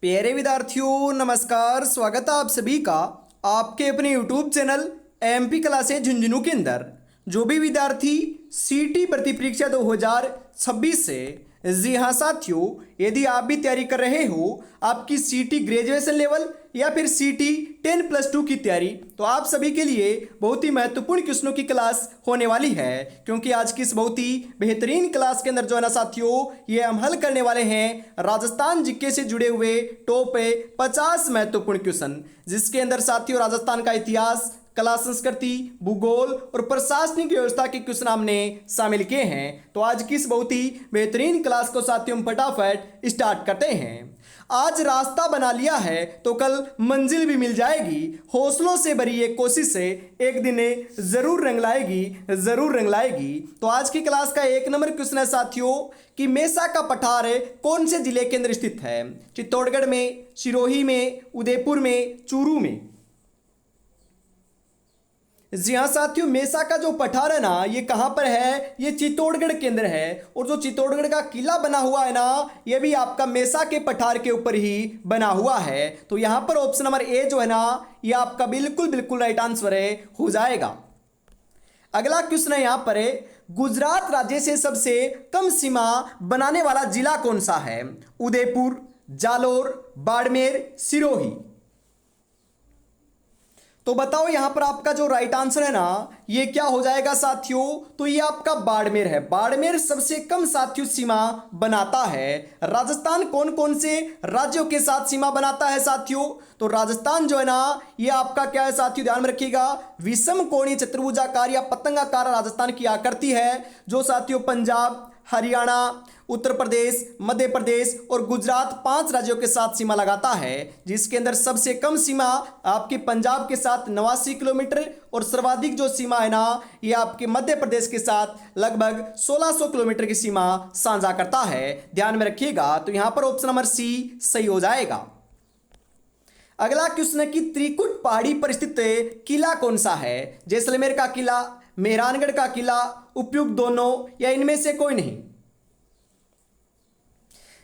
प्यारे विद्यार्थियों नमस्कार। स्वागत है आप सभी का आपके अपने YouTube channel MP classes Jhunjhunu के अंदर। जो भी विद्यार्थी सीटी भर्ती परीक्षा 2026 से, जी हाँ साथियों, यदि आप भी तैयारी कर रहे हो, आपकी सीटी ग्रेजुएशन लेवल या फिर सीटी 10+2 की तैयारी, तो आप सभी के लिए बहुत ही महत्वपूर्ण क्वेश्चनों की क्लास होने वाली है। क्योंकि आज की इस बहुत ही बेहतरीन क्लास के अंदर जो है ना साथियों, ये हम हल करने वाले हैं राजस्थान जीके से जुड़े हुए टॉप 50 महत्वपूर्ण क्वेश्चन, जिसके अंदर साथियों राजस्थान का इतिहास, कला संस्कृति, भूगोल और प्रशासनिक व्यवस्था के क्वेश्चन हमने शामिल किए हैं। तो आज की इस बहुत ही बेहतरीन क्लास को साथियों हम फटाफट स्टार्ट करते हैं। आज रास्ता बना लिया है तो कल मंजिल भी मिल जाएगी। हौसलों से भरी एक कोशिश से एक दिन जरूर रंग लाएगी, जरूर रंग लाएगी। तो आज की क्लास का 1 नंबर क्वेश्चन है साथियों कि मेसा का पठार कौन से जिले के अंदर स्थित है? चित्तौड़गढ़ में, सिरोही में, उदयपुर में, चूरू में। जी हाँ साथियों, मेसा का जो पठार है ना, ये कहाँ पर है? ये चित्तौड़गढ़ के अंदर है। और जो चित्तौड़गढ़ का किला बना हुआ है ना, ये भी आपका मेसा के पठार के ऊपर ही बना हुआ है। तो यहाँ पर ऑप्शन नंबर ए जो है ना, ये आपका बिल्कुल बिल्कुल राइट आंसर हो जाएगा। अगला क्वेश्चन है यहाँ पर गुजरात राज्य से सबसे कम सीमा बनाने वाला जिला कौन सा है? उदयपुर, जालोर, बाड़मेर, सिरोही। तो बताओ यहां पर आपका जो राइट आंसर है ना, ये क्या हो जाएगा साथियों? तो ये आपका बाड़मेर है। बाड़मेर सबसे कम साथियों सीमा बनाता है। राजस्थान कौन कौन से राज्यों के साथ सीमा बनाता है साथियों? तो राजस्थान जो है ना, ये आपका क्या है साथियों, ध्यान में रखिएगा, विषम कोणीय चतुर्भुजाकार या पतंगाकार राजस्थान की आकृति है, जो साथियों पंजाब, हरियाणा, उत्तर प्रदेश, मध्य प्रदेश और गुजरात 5 राज्यों के साथ सीमा लगाता है। जिसके अंदर सबसे कम सीमा आपके पंजाब के साथ 89 किलोमीटर और सर्वाधिक जो सीमा है ना, ये आपके मध्य प्रदेश के साथ लगभग 1600 किलोमीटर की सीमा साझा करता है। ध्यान में रखिएगा। तो यहां पर ऑप्शन नंबर सी सही हो जाएगा। अगला क्वेश्चन है कि त्रिकुट पहाड़ी पर स्थित किला कौन सा है? जैसलमेर का किला, मेहरानगढ़ का किला, उपयुक्त दोनों या इनमें से कोई नहीं।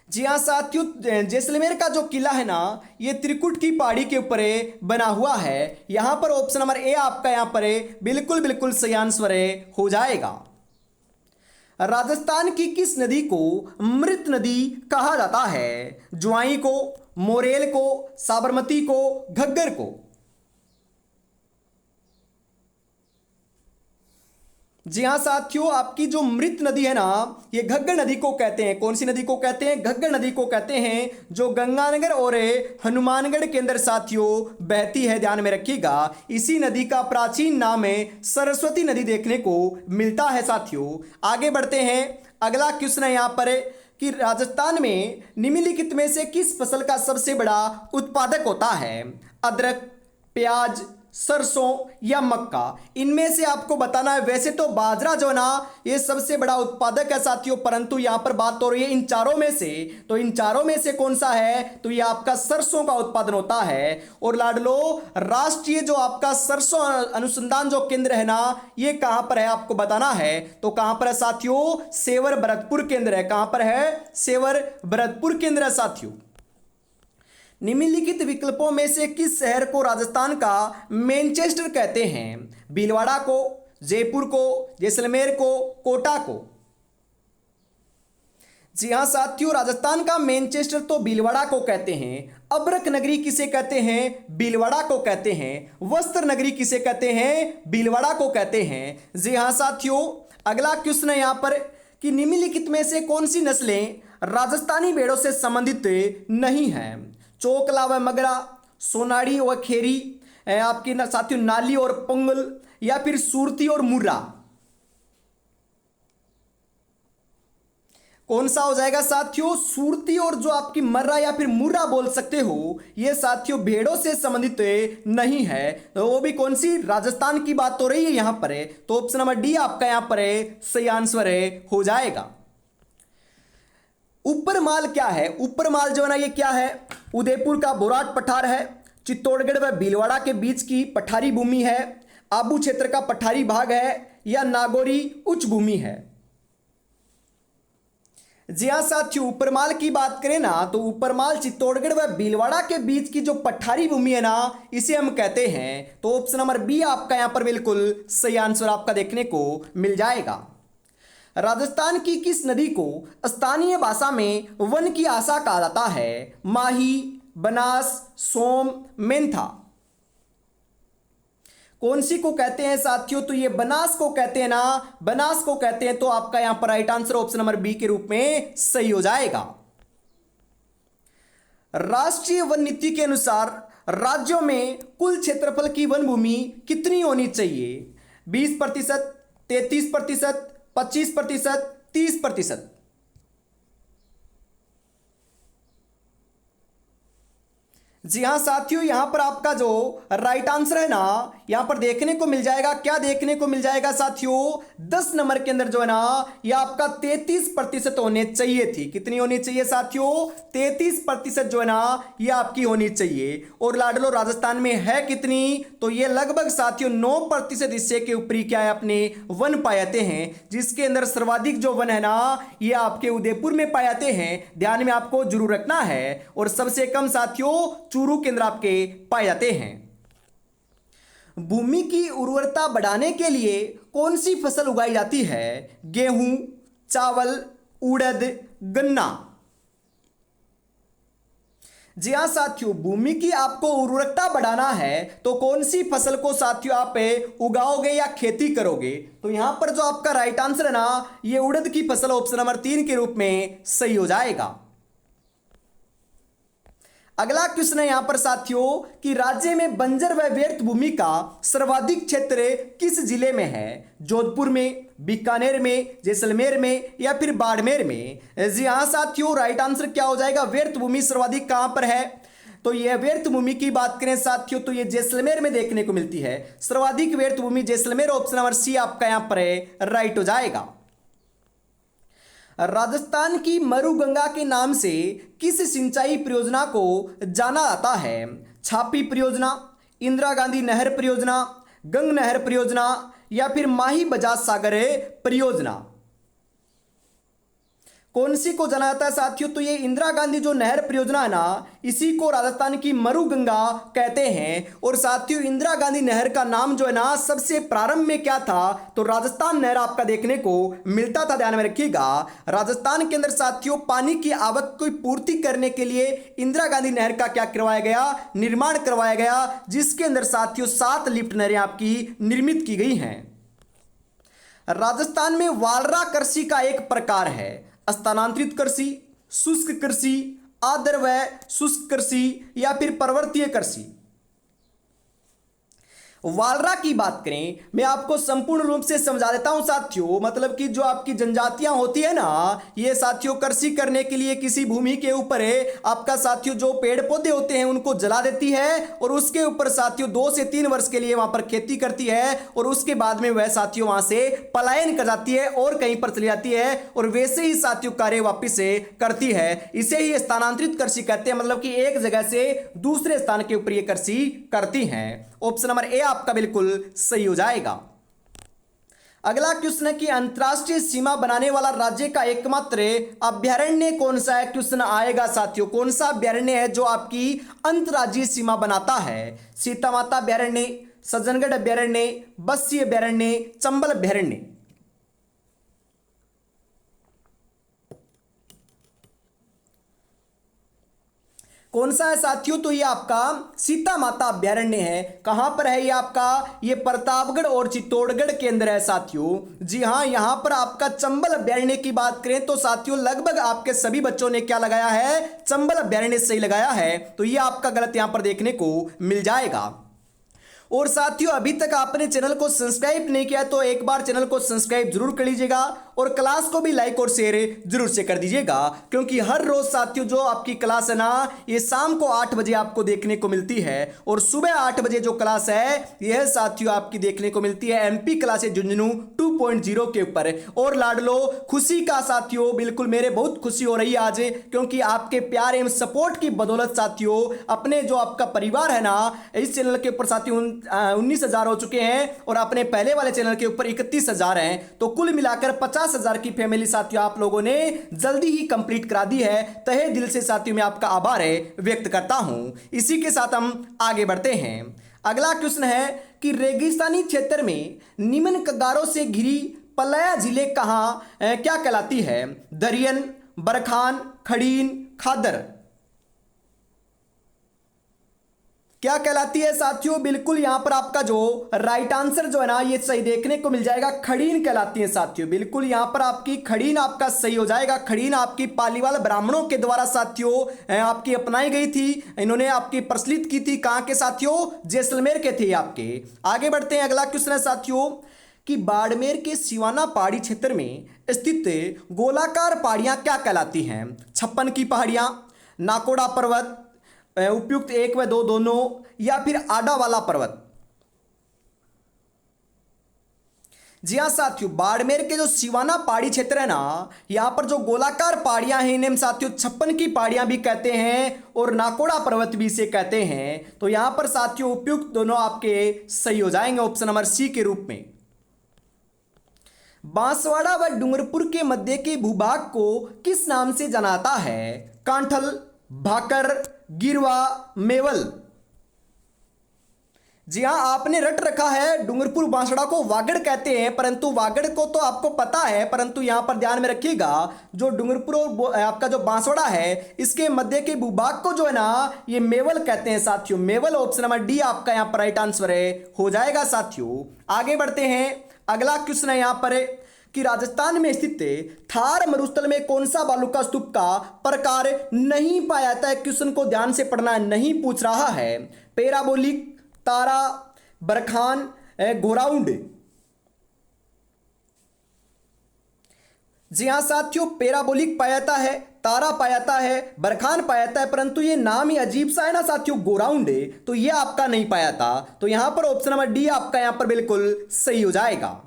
जी हाँ साथियों, जैसलमेर का जो किला है ना, ये त्रिकुट की पहाड़ी के ऊपर बना हुआ है। यहां पर ऑप्शन नंबर ए आपका यहां पर बिल्कुल बिल्कुल सही आंसर हो जाएगा। राजस्थान की किस नदी को मृत नदी कहा जाता है? ज्वाई को, मोरेल को, साबरमती को, घग्गर को। जी हाँ साथियों, आपकी जो मृत नदी है ना, ये घग्गर नदी को कहते हैं। कौन सी नदी को कहते हैं? घग्गर नदी को कहते हैं, जो गंगानगर और हनुमानगढ़ के अंदर साथियों बहती है। ध्यान में रखिएगा। इसी नदी का प्राचीन नाम है सरस्वती नदी देखने को मिलता है साथियों। आगे बढ़ते हैं। अगला क्वेश्चन है यहाँ पर कि राजस्थान में निम्नलिखित में से किस फसल का सबसे बड़ा उत्पादक होता है? अदरक, प्याज, सरसों या मक्का। इनमें से आपको बताना है। वैसे तो बाजरा जो ना, ये सबसे बड़ा उत्पादक है साथियों, परंतु यहां पर बात हो रही है इन चारों में से। तो इन चारों में से कौन सा है? तो ये आपका सरसों का उत्पादन होता है। और लाडलो, राष्ट्रीय जो आपका सरसों अनुसंधान जो केंद्र है ना, ये कहां पर है आपको बताना है। तो कहां पर है साथियों? सेवर भरतपुर केंद्र है। कहां पर है? सेवर भरतपुर केंद्र है साथियों। निम्नलिखित विकल्पों में से किस शहर को राजस्थान का मैनचेस्टर कहते हैं? भीलवाड़ा को, जयपुर को, जैसलमेर को, कोटा को। जी हां साथियों, राजस्थान का मैनचेस्टर तो भीलवाड़ा को कहते हैं। अब्रक नगरी किसे कहते हैं? भीलवाड़ा को कहते हैं। वस्त्र नगरी किसे कहते हैं? भीलवाड़ा को कहते हैं। जी हां साथियों, अगला क्वेश्चन है यहां पर कि निम्नलिखित में से कौन सी नस्लें राजस्थानी भेड़ों से संबंधित नहीं हैं? चोकला व मगरा, सोनाड़ी व खेरी, आपकी साथियों नाली और पंगल, या फिर सूरती और मुर्रा। कौन सा हो जाएगा साथियों? सूरती और जो आपकी मर्रा या फिर मुर्रा बोल सकते हो, ये साथियों भेड़ों से संबंधित नहीं है। तो वो भी कौन सी? राजस्थान की बात हो रही है यहां पर। तो ऑप्शन नंबर डी आपका यहां पर सही आंसर हो जाएगा। ऊपर माल क्या है? ऊपर माल जो है ना, ये क्या है? उदयपुर का बोराट पठार है। चित्तौड़गढ़ व भीलवाड़ा के बीच की पठारी भूमि है। आबू क्षेत्र का पठारी भाग है, या नागौरी उच्च भूमि है। जी हाँ साथियों, उपरमाल की बात करें ना तो उपरमाल चित्तौड़गढ़ व भीलवाड़ा के बीच की जो पठारी भूमि है ना, इसे हम कहते हैं। तो ऑप्शन नंबर बी आपका यहाँ पर बिल्कुल सही आंसर आपका देखने को मिल जाएगा। राजस्थान की किस नदी को स्थानीय भाषा में वन की आशा कहा जाता है? माही, बनास, सोम, मेंथा। कौन सी को कहते हैं साथियों? तो ये बनास को कहते हैं ना, बनास को कहते हैं। तो आपका यहां पर right answer option number B के रूप में सही हो जाएगा। राष्ट्रीय वन नीति के अनुसार राज्यों में कुल क्षेत्रफल की वन भूमि कितनी होनी चाहिए? 20%, 33%, 25%, 30%। जी हाँ साथियों, यहां पर आपका जो राइट आंसर है ना, यहां पर देखने को मिल जाएगा, क्या देखने को मिल जाएगा साथियों? 10 नंबर के अंदर जो है ना, यह आपका 33% होने चाहिए थी। कितनी होनी चाहिए साथियों? 33% जो है ना, यह आपकी होनी चाहिए। और लाडलो राजस्थान में है कितनी? तो ये लगभग साथियों 9% हिस्से के ऊपरी क्या है अपने वन पाए जाते हैं, जिसके अंदर सर्वाधिक जो वन है ना, ये आपके उदयपुर में पाए जाते हैं। ध्यान में आपको जरूर रखना है। और सबसे कम साथियों चूरू केंद्र आपके पाए जाते हैं। भूमि की उर्वरता बढ़ाने के लिए कौन सी फसल उगाई जाती है? गेहूं, चावल, उड़द, गन्ना। जी हाँ साथियों, भूमि की आपको उर्वरकता बढ़ाना है तो कौन सी फसल को साथियों आप उगाओगे या खेती करोगे? तो यहां पर जो आपका राइट आंसर है ना, ये उड़द की फसल ऑप्शन नंबर 3 के रूप में सही हो जाएगा। अगला क्वेश्चन है यहां पर साथियों कि राज्य में बंजर व व्यर्थ भूमि का सर्वाधिक क्षेत्र किस जिले में है? जोधपुर में, बीकानेर में, जैसलमेर में या फिर बाड़मेर में? जी हाँ साथियों, राइट आंसर क्या हो जाएगा? व्यर्थ भूमि सर्वाधिक कहां पर है? तो यह व्यर्थ भूमि की बात करें साथियों तो यह जैसलमेर में देखने को मिलती है। सर्वाधिक व्यर्थ भूमि जैसलमेर, ऑप्शन नंबर सी आपका यहां पर राइट हो जाएगा। राजस्थान की मरुगंगा के नाम से किस सिंचाई परियोजना को जाना जाता है? छापी परियोजना, इंदिरा गांधी नहर परियोजना, गंग नहर परियोजना या फिर माही बजाज सागर परियोजना? कौन सी को जाना जाता है साथियों? तो ये इंदिरा गांधी जो नहर परियोजना है ना, इसी को राजस्थान की मरुगंगा कहते हैं। और साथियों इंदिरा गांधी नहर का नाम जो है ना, सबसे प्रारंभ में क्या था? तो राजस्थान नहर आपका देखने को मिलता था। ध्यान में रखिएगा, राजस्थान के अंदर साथियों पानी की आवक की पूर्ति करने के लिए इंदिरा गांधी नहर का क्या करवाया गया? निर्माण करवाया गया, जिसके अंदर साथियों 7 लिफ्ट नहरें आपकी निर्मित की गई हैं। राजस्थान में वालरा कृषि का एक प्रकार है स्थानांतरित कृषि, शुष्क कृषि, आर्द्र व शुष्क कृषि या फिर पर्वतीय कृषि। वालरा की बात करें, मैं आपको संपूर्ण रूप से समझा देता हूं साथियों। मतलब कि जो आपकी जनजातियां होती है ना, ये साथियों कृषि करने के लिए किसी भूमि के ऊपर आपका साथियों जो पेड़ पौधे होते हैं उनको जला देती है और उसके ऊपर साथियों 2 से 3 वर्ष के लिए वहां पर खेती करती है और उसके बाद में वह साथियों वहां से पलायन कर जाती है और कहीं पर चली जाती है और वैसे ही साथियों कार्य वापिस से करती है। इसे ही स्थानांतरित कृषि कहते हैं। मतलब कि एक जगह से दूसरे स्थान के ऊपर ये कृषि करती हैं। ऑप्शन नंबर ए आपका बिल्कुल सही हो जाएगा। अगला क्वेश्चन है कि अंतरराष्ट्रीय सीमा बनाने वाला राज्य का एकमात्र अभ्यारण्य कौन सा है? क्वेश्चन आएगा साथियों, कौन सा अभ्यारण्य है जो आपकी अंतरराज्यीय सीमा बनाता है? सीता माता अभ्यारण्य, सज्जनगढ़ अभ्यारण्य, बस्सी अभ्यारण्य, चंबल अभ्यारण्य। कौन सा है साथियों? तो ये आपका सीता माता अभ्यारण्य है। कहां पर है ये आपका? ये प्रतापगढ़ और चित्तौड़गढ़ के अंदर है साथियों। जी हां, यहां पर आपका चंबल अभ्यारण्य की बात करें तो साथियों लगभग आपके सभी बच्चों ने क्या लगाया है? चंबल अभ्यारण्य सही लगाया है। तो ये आपका गलत यहां पर देखने को मिल जाएगा। और साथियों अभी तक आपने चैनल को सब्सक्राइब नहीं किया तो एक बार चैनल को सब्सक्राइब जरूर कर लीजिएगा और क्लास को भी लाइक और शेयर जरूर से कर दीजिएगा, क्योंकि हर रोज साथियों जो आपकी क्लास है ना, ये शाम को 8 बजे आपको देखने को मिलती है और सुबह 8 बजे जो क्लास है यह साथियों आपकी देखने को मिलती है एमपी क्लासेस झुंझुनू 2.0 के ऊपर। और लाडलो खुशी का साथियों बिल्कुल मेरे बहुत खुशी हो रही है आज, क्योंकि आपके प्यार एवं सपोर्ट की बदौलत साथियों अपने जो आपका परिवार है ना, इस चैनल के ऊपर साथियों 19,000 हो चुके हैं और अपने पहले वाले चैनल के ऊपर 31,000 हैं। तो कुल मिलाकर 50 50,000 की फैमिली साथियों आप लोगों ने जल्दी ही कंप्लीट करा दी है। तहे दिल से साथियों मैं आपका आभार व्यक्त करता हूं। इसी के साथ हम आगे बढ़ते हैं। अगला क्वेश्चन है कि रेगिस्तानी क्षेत्र में निम्न कगारों से घिरी पलाया जिले कहाँ क्या कहलाती है? दरियन, बरखान, खड़ीन, खादर। क्या कहलाती है साथियों? बिल्कुल यहां पर आपका जो राइट आंसर जो है ना ये सही देखने को मिल जाएगा, खड़ीन कहलाती है साथियों। बिल्कुल यहां पर आपकी खड़ीन आपका सही हो जाएगा। खड़ीन आपकी पालीवाल ब्राह्मणों के द्वारा साथियों आपकी अपनाई गई थी। इन्होंने आपकी प्रचलित की थी। कहां के साथियों? जैसलमेर के थे आपके। आगे बढ़ते हैं। अगला क्वेश्चन है साथियों कि बाड़मेर के सिवाना पहाड़ी क्षेत्र में स्थित गोलाकार पहाड़ियां क्या कहलाती हैं? 56 की पहाड़ियां, नाकोड़ा पर्वत, उपयुक्त 1 व 2 दोनों, या फिर आडा वाला पर्वत। जी हाँ साथियों, बाड़मेर के जो सिवाना पहाड़ी क्षेत्र है ना, यहां पर जो गोलाकार पहाड़ियां हैं इन्हें साथियों 56 की पहाड़ियां भी कहते हैं और नाकोड़ा पर्वत भी इसे कहते हैं। तो यहां पर साथियों उपयुक्त दोनों आपके सही हो जाएंगे ऑप्शन नंबर सी के रूप में। बांसवाड़ा व डूंगरपुर के मध्य के भूभाग को किस नाम से जाना जाता है? कांठल, भाकर, गिरवा, मेवल। जी हाँ, आपने रट रखा है डूंगरपुर बांसवाड़ा को वागड़ कहते हैं, परंतु वागड़ को तो आपको पता है, परंतु यहां पर ध्यान में रखिएगा जो डूंगरपुर और आपका जो बांसवाड़ा है इसके मध्य के भूभाग को जो है ना ये मेवल कहते हैं साथियों। मेवल ऑप्शन नंबर डी आपका यहां पर राइट आंसर हो जाएगा साथियों। आगे बढ़ते हैं। अगला क्वेश्चन है यहां पर कि राजस्थान में स्थित थार मरुस्थल में कौन सा बालुका स्तूप का प्रकार नहीं पाया जाता है? क्वेश्चन को ध्यान से पढ़ना है, नहीं पूछ रहा है। पैराबोलिक, तारा, बरखान, गोराउंड। जी हाँ साथियों, पैराबोलिक पाया जाता है, तारा पाया जाता है, बरखान पाया जाता है, परंतु ये नाम ही अजीब सा है ना साथियों, गोराउंड है, तो ये आपका नहीं पाया था। तो यहां पर ऑप्शन नंबर डी आपका यहां पर बिल्कुल सही हो जाएगा।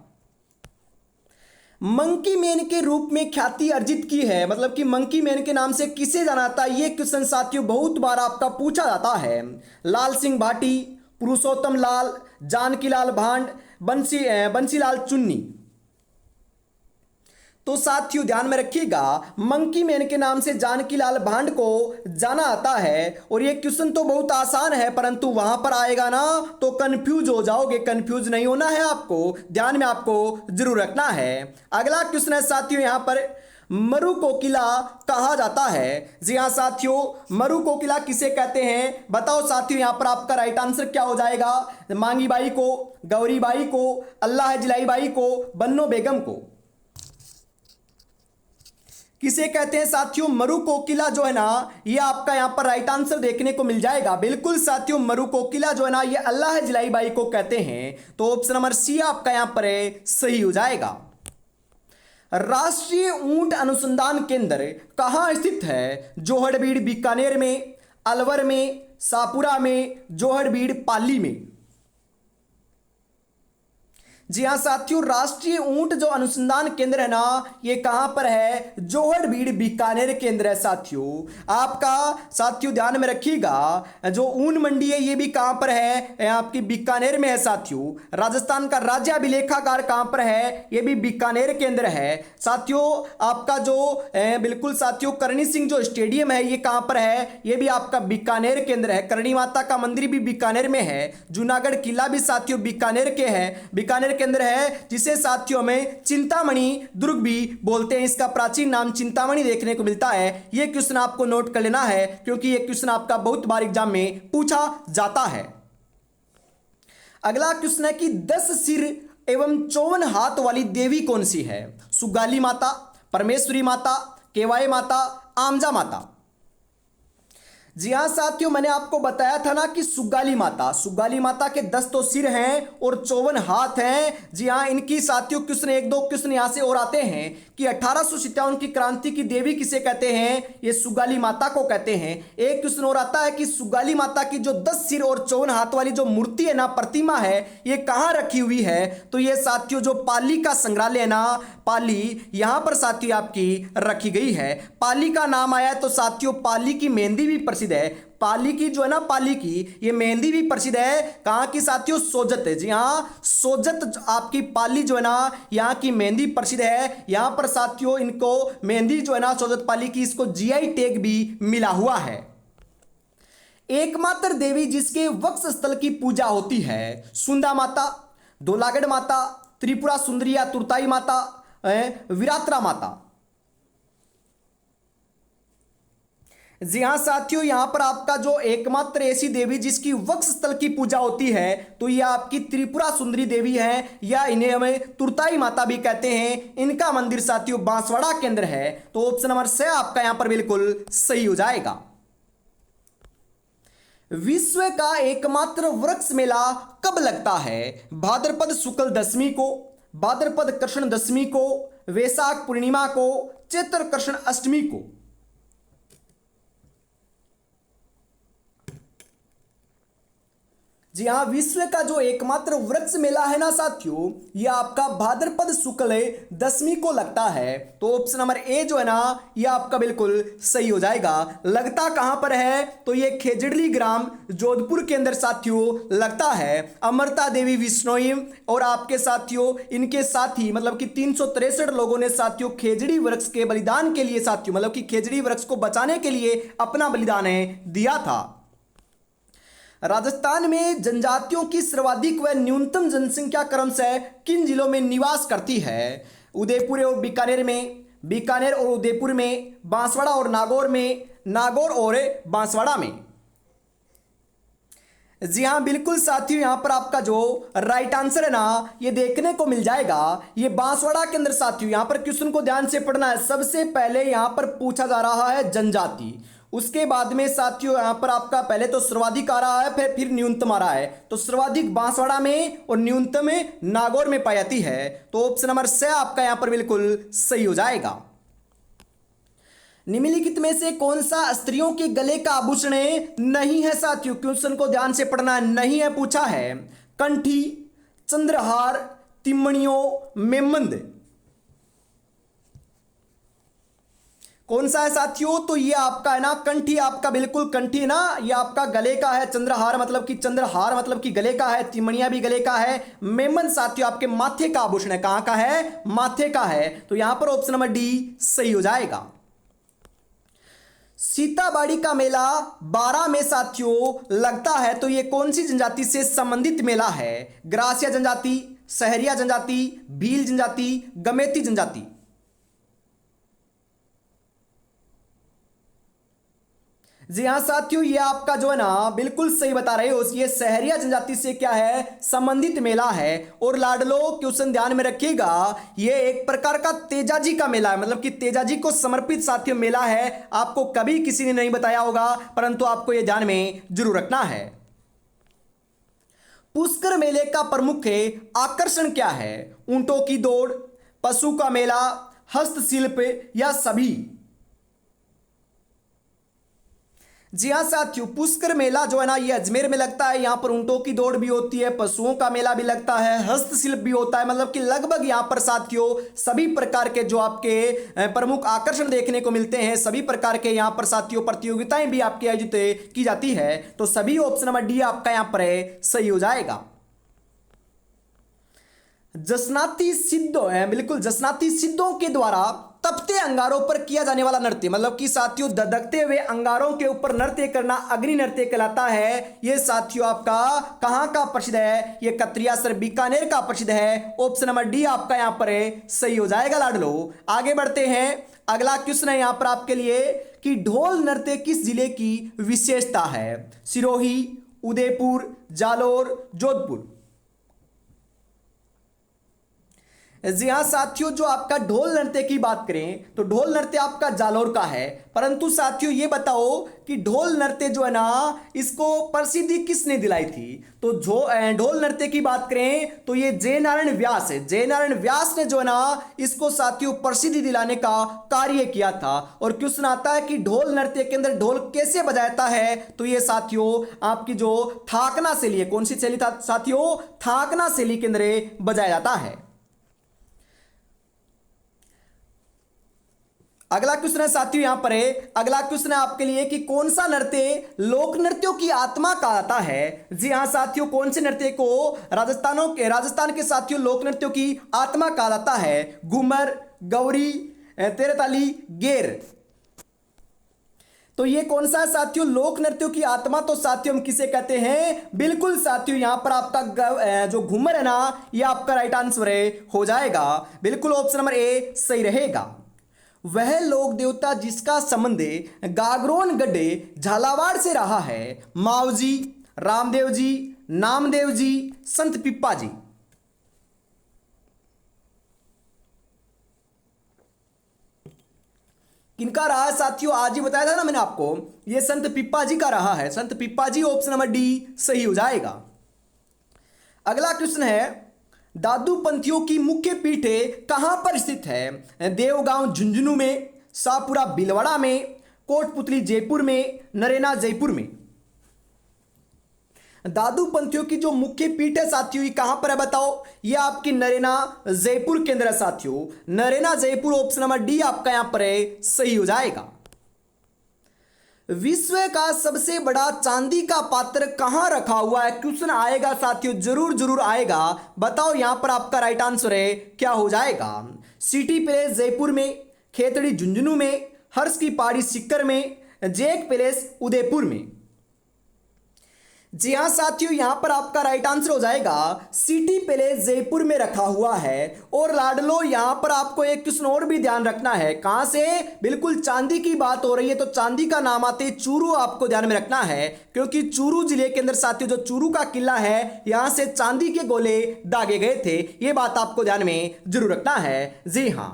मंकी मैन के रूप में ख्याति अर्जित की है, मतलब कि मंकी मैन के नाम से किसे जाना जाता है? ये क्वेश्चन साथियों बहुत बार आपका पूछा जाता है। लाल सिंह भाटी, पुरुषोत्तम लाल, जानकीलाल भांड, बंसीलाल चुन्नी। तो साथियों ध्यान में रखिएगा, मंकी मैन के नाम से जानकीलाल भांड को जाना आता है। और ये क्वेश्चन तो बहुत आसान है, परंतु वहां पर आएगा ना तो कंफ्यूज हो जाओगे। कंफ्यूज नहीं होना है आपको, ध्यान में आपको जरूर रखना है। अगला क्वेश्चन है साथियों यहां पर मरु कोकिला कहा जाता है। जी हाँ साथियों, मरु कोकिला किसे कहते हैं? बताओ साथियों, यहां पर आपका राइट आंसर क्या हो जाएगा? मांगी बाई को, गौरी बाई को, अल्लाह जिलाई बाई को, बन्नो बेगम को। किसे कहते हैं साथियों? मरु कोकिला जो है ना ये आपका यहां पर राइट आंसर देखने को मिल जाएगा। बिल्कुल साथियों, मरु कोकिला जो है ना ये अल्लाह जिलाई बाई को कहते हैं। तो ऑप्शन नंबर सी आपका यहां पर सही हो जाएगा। राष्ट्रीय ऊंट अनुसंधान केंद्र कहां स्थित है? जोहड़बीड़ बीकानेर में, अलवर में, सापुरा में, जोहड़बीड़ पाली में। जी हाँ साथियों, राष्ट्रीय ऊंट जो अनुसंधान केंद्र है ना ये कहां पर है? जोहड़बीड़ बीकानेर केंद्र है साथियों। आपका साथियों ध्यान में रखिएगा, जो ऊन मंडी है ये भी कहां पर है? आपकी बीकानेर में है साथियों। राजस्थान का राज्य अभिलेखागार कहां पर है? ये भी बीकानेर केंद्र है साथियों। आपका जो बिल्कुल साथियों करणी सिंह जो स्टेडियम है ये कहां पर है? ये भी आपका बीकानेर केंद्र है। करणी माता का मंदिर भी बीकानेर में है। जूनागढ़ किला भी साथियों बीकानेर के है, बीकानेर केंद्र है, जिसे साथियों में चिंतामणि दुर्ग भी बोलते हैं। इसका प्राचीन नाम चिंतामणि देखने को मिलता है। यह क्वेश्चन आपको नोट कर लेना है, क्योंकि यह क्वेश्चन आपका बहुत बार एग्जाम में पूछा जाता है। अगला क्वेश्चन है कि 10 सिर एवं 54 हाथ वाली देवी कौन सी है? सुगाली माता, परमेश्वरी माता, केवाए माता, आमजा माता। जी हाँ साथियों, मैंने आपको बताया था ना कि सुगाली माता के 10 तो सिर हैं और 54 हाथ हैं। जी हाँ, इनकी साथियों क्वेश्चन 1-2 क्वेश्चन यहां से और आते हैं कि 1857 की क्रांति की देवी किसे कहते हैं? ये सुगाली माता को कहते हैं। एक क्वेश्चन और आता है कि सुगाली माता की जो 10 सिर और 54 हाथ वाली जो मूर्ति है ना, प्रतिमा है, ये कहां रखी हुई है? तो ये साथियों जो पाली का संग्रहालय है ना, पाली यहां पर साथियों आपकी रखी गई है। पाली का नाम आया तो साथियों पाली की मेहंदी भी प्रसिद्ध है। पाली की जो है ना, पाली की ये मेहंदी भी प्रसिद्ध है। कहाँ की साथियों? सोजत है। जी हाँ, सोजत आपकी पाली जो है ना, यहाँ की मेहंदी प्रसिद्ध है। यहाँ पर साथियों इनको मेहंदी जो है ना सोजत पाली की, इसको जीआई टैग भी मिला हुआ है। एकमात्र देवी जिसके वक्ष स्थल की पूजा होती है, सुंदा माता, धोलागढ़ माता, त्रिपुरा सुंदरी या तुरताई माता, विरात्रा माता। जी हाँ साथियों, यहां पर आपका जो एकमात्र ऐसी देवी जिसकी वक्ष स्थल की पूजा होती है तो ये आपकी त्रिपुरा सुंदरी देवी है, या इन्हें हमें तुरताई माता भी कहते हैं। इनका मंदिर साथियों बांसवाड़ा के अंदर है। तो ऑप्शन नंबर से आपका यहां पर बिल्कुल सही हो जाएगा। विश्व का एकमात्र वृक्ष मेला कब लगता है? भाद्रपद शुक्ल दशमी को, भाद्रपद कृष्ण दशमी को, वैशाख पूर्णिमा को, चैत्र कृष्ण अष्टमी को। जी हाँ, विश्व का जो एकमात्र वृक्ष मेला है ना साथियों, ये आपका भाद्रपद शुक्ल दशमी को लगता है। तो ऑप्शन नंबर ए जो है ना, ये आपका बिल्कुल सही हो जाएगा। लगता कहां पर है? तो ये खेजड़ली ग्राम जोधपुर के अंदर साथियों लगता है। अमृता देवी विश्नोई और आपके साथियों इनके साथी मतलब कि 363 लोगों ने साथियों खेजड़ी वृक्ष के बलिदान के लिए साथियों मतलब कि खेजड़ी वृक्ष को बचाने के लिए अपना बलिदान दिया था। राजस्थान में जनजातियों की सर्वाधिक व न्यूनतम जनसंख्या क्रमशः किन जिलों में निवास करती है? उदयपुर और बीकानेर में, बीकानेर और उदयपुर में, बांसवाड़ा और नागौर में, नागौर और बांसवाड़ा में। जी हाँ बिल्कुल साथियों, यहां पर आपका जो राइट आंसर है ना, ये देखने को मिल जाएगा, ये बांसवाड़ा के अंदर साथियों। यहां पर क्वेश्चन को ध्यान से पढ़ना है। सबसे पहले यहां पर पूछा जा रहा है जनजाति, उसके बाद में साथियों यहां पर आपका पहले तो सर्वाधिक आ रहा है, फिर न्यूनतम आ रहा है। तो सर्वाधिक बांसवाड़ा में और न्यूनतम नागौर में पाई जाती है। तो ऑप्शन नंबर से आपका यहां पर बिल्कुल सही हो जाएगा। निम्नलिखित में से कौन सा स्त्रियों के गले का आभूषण नहीं है साथियों? क्वेश्चन को ध्यान से पढ़ना है, नहीं है पूछा है। कंठी, चंद्रहार, तिमणियों, मेमंद, कौन सा है साथियों? तो ये आपका है ना कंठी, आपका बिल्कुल कंठी है ना, ये आपका गले का है। चंद्रहार मतलब कि गले का है। तिमणिया भी गले का है। मेमन साथियों आपके माथे का आभूषण है। कहां का है? माथे का है। तो यहां पर ऑप्शन नंबर डी सही हो जाएगा। सीताबाड़ी का मेला 12 में साथियों लगता है तो ये कौन सी जनजाति से संबंधित मेला है? ग्रासिया जनजाति, सहरिया जनजाति, भील जनजाति, गमेती जनजाति। जी हाँ साथियों, ये आपका जो है ना बिल्कुल सही बता रहे हो, ये सहरिया जनजाति से क्या है? संबंधित मेला है। और लाडलो क्वेश्चन ध्यान में रखिएगा, ये एक प्रकार का तेजाजी का मेला है, मतलब कि तेजाजी को समर्पित साथियों मेला है। आपको कभी किसी ने नहीं बताया होगा, परंतु आपको ये ध्यान में जरूर रखना है। पुष्कर मेले का प्रमुख आकर्षण क्या है? ऊंटों की दौड़, पशु का मेला, हस्तशिल्प या सभी? जी हाँ साथियों, पुष्कर मेला जो है ना ये अजमेर में लगता है। यहाँ पर ऊंटों की दौड़ भी होती है, पशुओं का मेला भी लगता है, हस्तशिल्प भी होता है। मतलब कि लगभग यहाँ पर साथियों सभी प्रकार के जो आपके प्रमुख आकर्षण देखने को मिलते हैं, सभी प्रकार के यहाँ पर साथियों प्रतियोगिताएं भी आपकी आयोजित की जाती है। तो सभी ऑप्शन नंबर डी आपका यहाँ पर सही हो जाएगा। जसनाती सिद्धों है, बिल्कुल जसनाती सिद्धों के द्वारा तपते अंगारों पर किया जाने वाला नृत्य, मतलब कि साथियों दधकते हुए अंगारों के ऊपर नृत्य करना अग्नि नृत्य कहलाता है। यह साथियों आपका कहां का प्रसिद्ध है? यह कत्रियासर बीकानेर का प्रसिद्ध है। ऑप्शन नंबर डी आपका यहां पर सही हो जाएगा लाडलो। आगे बढ़ते हैं, अगला क्वेश्चन है यहां पर आपके लिए कि ढोल नृत्य किस जिले की विशेषता है? सिरोही, उदयपुर, जालोर, जोधपुर। जी हाँ साथियों, जो आपका ढोल नृत्य की बात करें तो ढोल नृत्य आपका जालोर का है। परंतु साथियों ये बताओ कि ढोल नृत्य जो है ना इसको प्रसिद्धि किसने दिलाई थी? तो जो ढोल नृत्य की बात करें तो ये जय नारायण व्यास है। जय नारायण व्यास ने जो है ना इसको साथियों प्रसिद्धि दिलाने का कार्य किया था। और क्वेश्चन आता है कि ढोल नृत्य के अंदर ढोल कैसे बजाता है? तो ये साथियों आपकी जो थाकना शैली है, कौन सी शैली था साथियों? थाकना शैली के अंदर बजाया जाता है। अगला क्वेश्चन है साथियों यहां पर है, अगला क्वेश्चन है आपके लिए कि कौन सा नृत्य लोक नृत्यों की आत्मा कहलाता है। जी हां साथियों, कौन से नृत्य को राजस्थान के साथियों लोक नृत्यों की आत्मा कहलाता है। घूमर, गौरी, तेरताली, गेर। तो ये कौन सा है साथियों लोक नृत्यों की आत्मा। तो साथियों हम किसे कहते हैं, बिल्कुल साथियों यहां पर आपका जो घूमर है ना, ये आपका राइट आंसर है हो जाएगा। बिल्कुल ऑप्शन नंबर ए सही रहेगा। वह लोक देवता जिसका संबंध गागरोन गड्ढे झालावाड़ से रहा है। मावजी, रामदेव जी, नामदेव जी, संत पिप्पा जी। किनका रहा है साथियों, आज ही बताया था ना मैंने आपको, ये संत पिप्पा जी का रहा है। संत पिप्पा जी, ऑप्शन नंबर डी सही हो जाएगा। अगला क्वेश्चन है, दादू पंथियों की मुख्य पीठ कहां पर स्थित है। देवगांव झुंझुनू में, शाहपुरा भीलवाड़ा में, कोटपुतली जयपुर में, नरेना जयपुर में। दादू पंथियों की जो मुख्य पीठ है साथियों, ये कहां पर है बताओ। ये आपकी नरेना जयपुर के अंदर है साथियों। Naraina Jaipur, option number D आपका यहां पर है सही हो जाएगा। विश्व का सबसे बड़ा चांदी का पात्र कहां रखा हुआ है। क्वेश्चन आएगा साथियों, जरूर जरूर आएगा। बताओ यहां पर आपका राइट आंसर है क्या हो जाएगा। सिटी पैलेस जयपुर में, खेतड़ी झुंझुनू में, हर्ष की पहाड़ी सीकर में, जैक पैलेस उदयपुर में। जी हां साथियों, यहां पर आपका राइट आंसर हो जाएगा सिटी पैलेस जयपुर में रखा हुआ है। और लाडलो यहां पर आपको एक क्वेश्चन और भी ध्यान रखना है। कहां से, बिल्कुल चांदी की बात हो रही है तो चांदी का नाम आते चूरू आपको ध्यान में रखना है, क्योंकि चूरू जिले के अंदर साथियों जो चूरू का किला है, यहां से चांदी के गोले दागे गए थे। यह बात आपको ध्यान में जरूर रखना है। जी हां,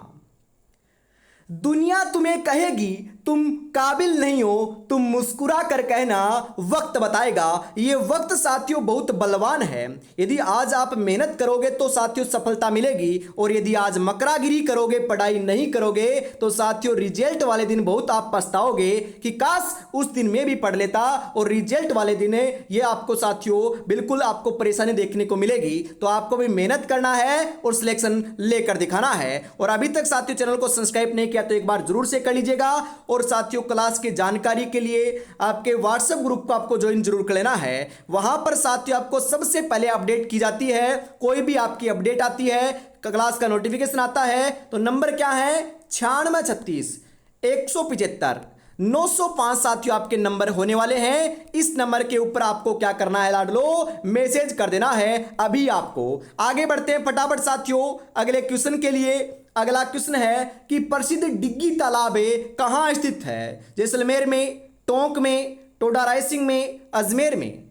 दुनिया तुम्हें कहेगी तुम काबिल नहीं हो, तुम मुस्कुरा कर कहना वक्त बताएगा। ये वक्त साथियों बहुत बलवान है। यदि आज आप मेहनत करोगे तो साथियों सफलता मिलेगी, और यदि आज मकरागिरी करोगे, पढ़ाई नहीं करोगे, तो साथियों रिजल्ट वाले दिन बहुत आप पछताओगे कि काश उस दिन में भी पढ़ लेता। और रिजल्ट वाले दिन ये आपको साथियों बिल्कुल आपको परेशानी देखने को मिलेगी। तो आपको भी मेहनत करना है और सिलेक्शन लेकर दिखाना है। और अभी तक साथियों चैनल को सब्सक्राइब नहीं किया तो एक बार जरूर से कर लीजिएगा। और साथियों क्लास की जानकारी के लिए आपके व्हाट्सएप ग्रुप को आपको ज्वाइन जरूर कर लेना है। वहां पर साथियों आपको सबसे पहले अपडेट की जाती है। कोई भी आपकी अपडेट आती है, क्लास का नोटिफिकेशन आता है, तो नंबर क्या है 9636 175 905 साथियों आपके नंबर होने वाले हैं। इस नंबर के ऊपर आपको क्या करना है लाडलो, मैसेज कर देना है अभी आपको। आगे बढ़ते हैं फटाफट साथियों अगले क्वेश्चन के लिए। अगला क्वेश्चन है कि प्रसिद्ध डिग्गी तालाब कहां स्थित है। जैसलमेर में, टोंक में, टोडा रायसिंह में, अजमेर में।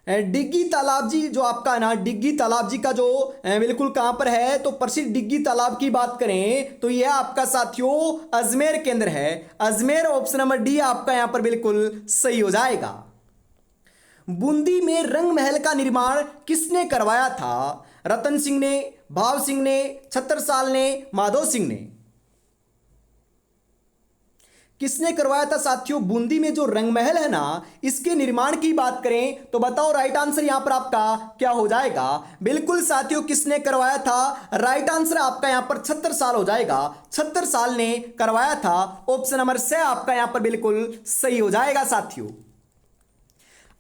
डिग्गी तालाब जी जो आपका ना, डिग्गी तालाब जी का जो बिल्कुल कहां पर है, तो प्रसिद्ध डिग्गी तालाब की बात करें तो यह आपका साथियों अजमेर के अंदर है। अजमेर, ऑप्शन नंबर डी आपका यहां पर बिल्कुल सही हो जाएगा। बूंदी में रंग महल का निर्माण किसने करवाया था। रतन सिंह ने, भाव सिंह ने, छत्रसाल ने, माधव सिंह ने। किसने करवाया था साथियों बूंदी में जो रंग महल है ना, इसके निर्माण की बात करें तो बताओ राइट आंसर यहां पर आपका क्या हो जाएगा। बिल्कुल साथियों किसने करवाया था, राइट आंसर आपका यहां पर छत्रसाल हो जाएगा। छत्रसाल ने करवाया था। ऑप्शन नंबर से आपका यहां पर बिल्कुल सही हो जाएगा साथियों।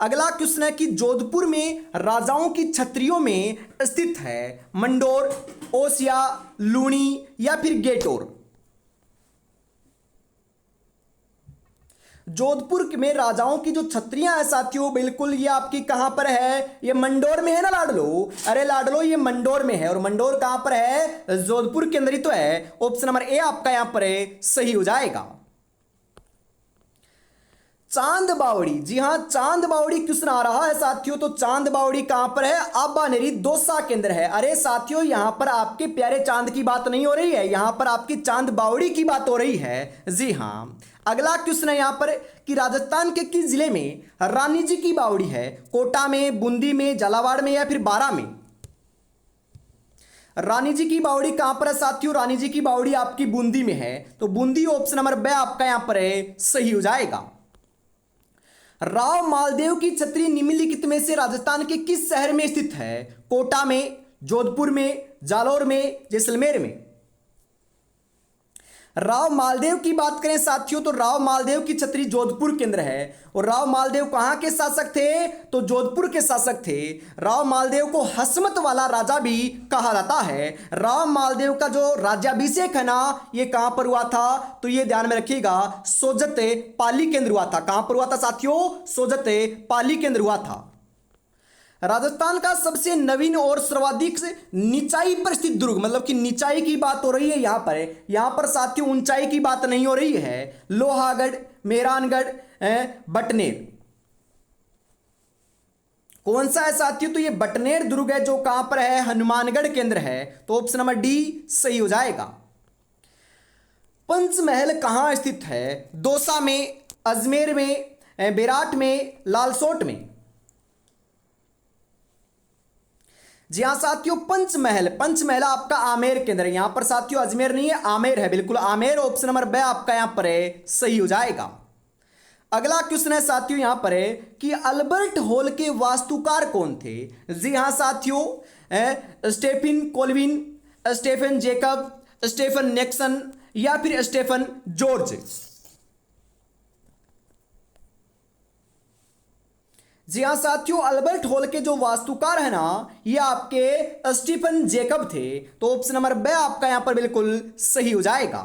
अगला क्वेश्चन है कि जोधपुर में राजाओं की छत्रियों में स्थित है मंडोर, ओसिया, लूणी या फिर गेटोर। जोधपुर में राजाओं की जो छत्रियां हैं साथियों बिल्कुल ये आपकी कहां पर है, ये मंडोर में है ना लाडलो। अरे लाडलो ये मंडोर में है, और मंडोर कहां पर है, जोधपुर के अंदर ही तो है। ऑप्शन नंबर ए आपका यहां पर है सही हो जाएगा। चांद बावड़ी, जी हां चांद बावड़ी क्वेश्चन आ रहा है साथियों। तो चांद बावड़ी कहां पर है, आबानेरी दौसा के अंदर है। अरे साथियों यहां पर आपके प्यारे चांद की बात नहीं हो रही है, यहां पर आपकी चांद बावड़ी की बात हो रही है। जी हां, अगला क्वेश्चन है यहां पर कि राजस्थान के किस जिले में रानी जी की बावड़ी है। कोटा में, बूंदी में, झालावाड़ में या फिर बारा में। रानी जी की बावड़ी कहां पर है साथियों, रानी जी की बावड़ी आपकी बूंदी में है। तो बूंदी ऑप्शन नंबर बी आपका यहां पर है सही हो जाएगा। राव मालदेव की छतरी निम्नलिखित में से राजस्थान के किस शहर में स्थित है। कोटा में, जोधपुर में, जालौर में, जैसलमेर में। राव मालदेव की बात करें साथियों तो राव मालदेव की छतरी जोधपुर केंद्र है। और राव मालदेव कहां के शासक थे? तो जोधपुर के शासक थे। राव मालदेव को हसमत वाला राजा भी कहा जाता है। राव मालदेव का जो राज्याभिषेक है ना, ये कहां पर हुआ था? तो ये ध्यान में रखिएगा, सोजत पाली केंद्र हुआ था। कहां पर हुआ था साथियों? सोजत पाली केंद्र हुआ था। राजस्थान का सबसे नवीन और सर्वाधिक निचाई पर स्थित दुर्ग, मतलब कि निचाई की बात हो रही है यहां पर साथियों ऊंचाई की बात नहीं हो रही है। लोहागढ़, मेहरानगढ़, बटनेर। कौन सा है साथियों? तो ये बटनेर दुर्ग है, जो कहां पर है? हनुमानगढ़ केंद्र है। तो ऑप्शन नंबर डी सही हो जाएगा। पंचमहल कहां स्थित है? दौसा में, अजमेर में, बेराट में, लालसोट में। जी हाँ साथियों, पंचमहल आपका आमेर केंद्र है। यहां पर साथियों अजमेर नहीं है, आमेर है, बिल्कुल आमेर। ऑप्शन नंबर बी आपका यहां पर है, सही हो जाएगा। अगला क्वेश्चन है साथियों यहां पर है कि अल्बर्ट हॉल के वास्तुकार कौन थे? जी हाँ साथियों, Stefan Colvin, Stefan Jacob, Stefan Nexon या फिर स्टेफन जॉर्ज। जी हाँ साथियों, अल्बर्ट हॉल के जो वास्तुकार है ना, ये आपके स्टीफन जेकब थे। तो ऑप्शन नंबर बी आपका यहां पर बिल्कुल सही हो जाएगा।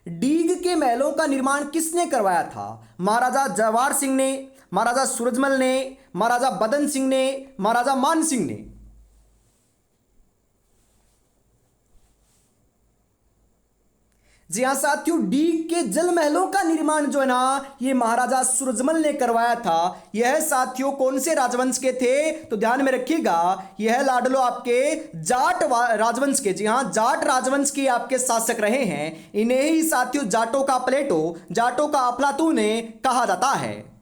डीग के महलों का निर्माण किसने करवाया था? महाराजा जवाहर सिंह ने, महाराजा सूरजमल ने, महाराजा बदन सिंह ने, महाराजा मान सिंह ने। जी हाँ साथियों, डीग के जल महलों का निर्माण जो है ना, ये महाराजा सूरजमल ने करवाया था। यह साथियों कौन से राजवंश के थे? तो ध्यान में रखिएगा, यह लाडलो आपके जाट राजवंश के, जी हाँ जाट राजवंश के आपके शासक रहे हैं। इन्हें ही साथियों जाटों का प्लेटो, जाटों का अफलातून कहा जाता है।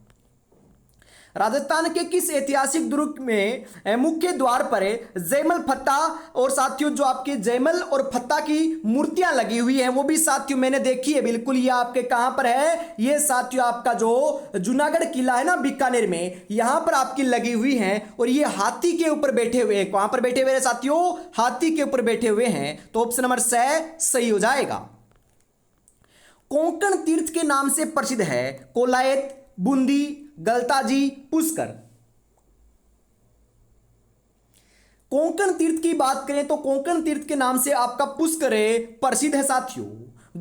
राजस्थान के किस ऐतिहासिक दुर्ग में मुख्य द्वार पर जयमल फत्ता और साथियों जो आपके जयमल और फत्ता की मूर्तियां लगी हुई हैं, वो भी साथियों मैंने देखी है। बिल्कुल ये आपके कहां पर है? ये साथियों आपका जो जूनागढ़ किला है ना बीकानेर में, यहां पर आपकी लगी हुई हैं। और ये हाथी के ऊपर बैठे हुए हैं। कहां पर बैठे हुए हैं साथियों? हाथी के ऊपर बैठे हुए हैं। तो ऑप्शन नंबर सी सही हो जाएगा। कोंकण तीर्थ के नाम से प्रसिद्ध है कोलायत, बूंदी, गलताजी, पुष्कर। कोंकण तीर्थ की बात करें तो कोंकण तीर्थ के नाम से आपका पुष्कर प्रसिद्ध है साथियों।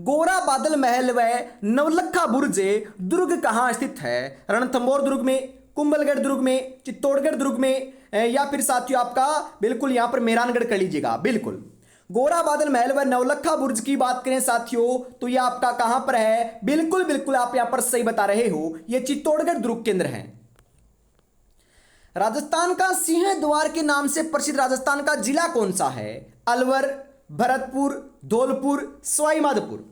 गोरा बादल महल व नवलखा बुर्ज दुर्ग कहां स्थित है? रणथंभौर दुर्ग में, कुंभलगढ़ दुर्ग में, चित्तौड़गढ़ दुर्ग में, या फिर साथियों आपका बिल्कुल यहां पर मेहरानगढ़ कर लीजिएगा। बिल्कुल गोरा बादल महल व नवलखा बुर्ज की बात करें साथियों तो यह आपका कहां पर है? बिल्कुल बिल्कुल आप यहां पर सही बता रहे हो, यह चित्तौड़गढ़ दुर्ग केंद्र है। राजस्थान का सिंह द्वार के नाम से प्रसिद्ध राजस्थान का जिला कौन सा है? अलवर, भरतपुर, धौलपुर, सवाई माधोपुर।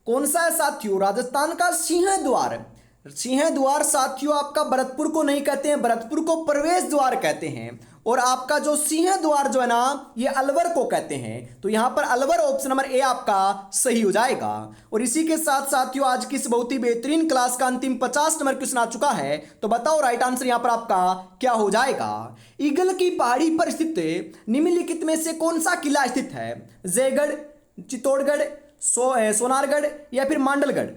कौन सा है साथियों राजस्थान का सिंह द्वार? सिंह द्वार साथियों आपका भरतपुर को नहीं कहते हैं, भरतपुर को प्रवेश द्वार कहते हैं। और आपका जो सिंह द्वार जो है ना, ये अलवर को कहते हैं। तो यहां पर अलवर ऑप्शन नंबर ए आपका सही हो जाएगा। और इसी के साथ साथियों आज की इस बहुत ही बेहतरीन क्लास का अंतिम 50 नंबर क्वेश्चन आ चुका है। तो बताओ राइट आंसर यहां पर आपका क्या हो जाएगा? ईगल की पहाड़ी पर स्थित निम्नलिखित में से कौन सा किला स्थित है? जयगढ़, चित्तौड़गढ़, सोनारगढ़ या फिर मांडलगढ़।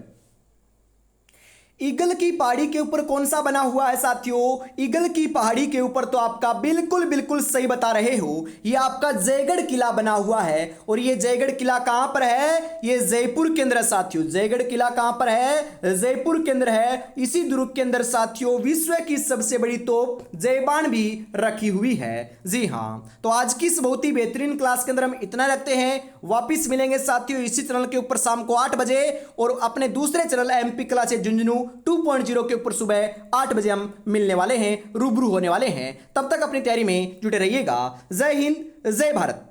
ईगल की पहाड़ी के ऊपर कौन सा बना हुआ है साथियों? ईगल की पहाड़ी के ऊपर तो आपका बिल्कुल बिल्कुल सही बता रहे हो, ये आपका जयगढ़ किला बना हुआ है। और ये जयगढ़ किला कहां पर है? ये जयपुर केंद्र है साथियों। जयगढ़ किला कहां पर है? जयपुर केंद्र है। इसी दुर्ग के अंदर साथियों विश्व की सबसे बड़ी तोप जयबान भी रखी हुई है। जी हाँ, तो आज की इस बहुत ही बेहतरीन क्लास के अंदर हम इतना रखते हैं। वापिस मिलेंगे साथियों इसी चैनल के ऊपर शाम को 8 बजे और अपने दूसरे चैनल एमपी क्लासेस झुंझुनू 2.0 के ऊपर सुबह 8 बजे हम मिलने वाले हैं, रूबरू होने वाले हैं। तब तक अपनी तैयारी में जुटे रहिएगा। जय हिंद, जय भारत।